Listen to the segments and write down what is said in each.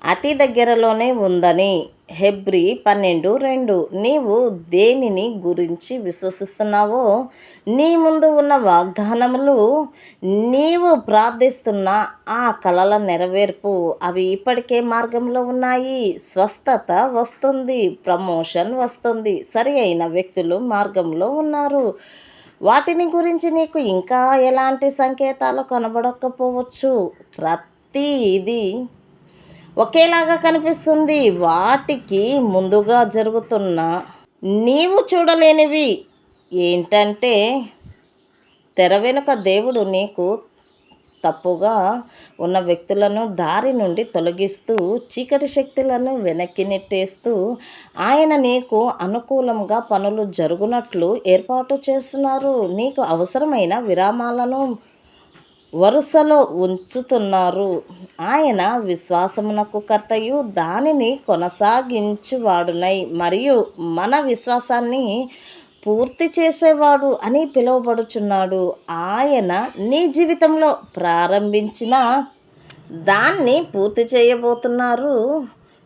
అతి దగ్గరలోనే ఉందని. హెబ్రీ 12:2. నీవు దేనిని గురించి విశ్వసిస్తున్నావో, నీ ముందు ఉన్న వాగ్దానములు, నీవు ప్రార్థిస్తున్న ఆ కలల నెరవేర్పు, అవి ఇప్పటికే మార్గంలో ఉన్నాయి. స్వస్థత వస్తుంది, ప్రమోషన్ వస్తుంది, సరి అయిన వ్యక్తులు మార్గంలో ఉన్నారు. వాటిని గురించి నీకు ఇంకా ఎలాంటి సంకేతాలు కనబడకపోవచ్చు. ప్రతిదీ ఒకేలాగా కనిపిస్తుంది. వాటికి ముందుగా జరుగుతున్న నీవు చూడలేనివి ఏంటంటే, తెర వెనుక దేవుడు నీకు తప్పుగా ఉన్న వ్యక్తులను దారి నుండి తొలగిస్తూ, చీకటి శక్తులను వెనక్కి నెట్టేస్తూ, ఆయన నీకు అనుకూలంగా పనులు జరుగునట్లు ఏర్పాటు చేస్తున్నారు. నీకు అవసరమైన విరామాలను వరుసలో ఉంచుతున్నారు. ఆయన విశ్వాసమునకు కర్తయు దానిని కొనసాగించువాడునై మరియు మన విశ్వాసాన్ని పూర్తి చేసేవాడు అని పిలువబడుచున్నాడు. ఆయన నీ జీవితంలో ప్రారంభించిన దాన్ని పూర్తి చేయబోతున్నారు.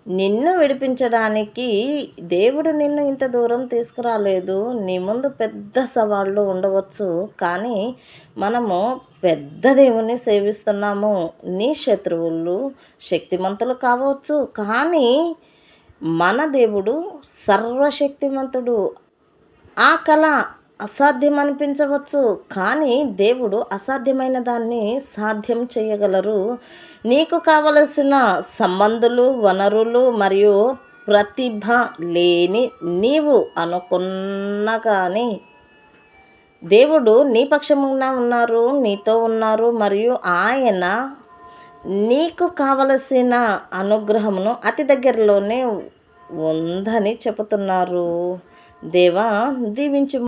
నిన్ను విడిపించడానికి దేవుడు నిన్ను ఇంత దూరం తీసుకురాలేదు. నీ ముందు పెద్ద సవాళ్ళు ఉండవచ్చు, కానీ మనము పెద్ద దేవుణ్ణి సేవిస్తున్నాము. నీ శత్రువులు శక్తిమంతులు కావచ్చు, కానీ మన దేవుడు సర్వశక్తిమంతుడు. ఆ కళ అసాధ్యం అనిపించవచ్చు, కానీ దేవుడు అసాధ్యమైన దాన్ని సాధ్యం చేయగలరు. నీకు కావలసిన సంబంధులు, వనరులు మరియు ప్రతిభ లేని నీవు అనుకున్న కానీ దేవుడు నీ పక్షమున ఉన్నారు, నీతో ఉన్నారు మరియు ఆయన నీకు కావలసిన అనుగ్రహమును అతి దగ్గరలోనే ఉందని చెబుతున్నారు. దేవా దీవించు.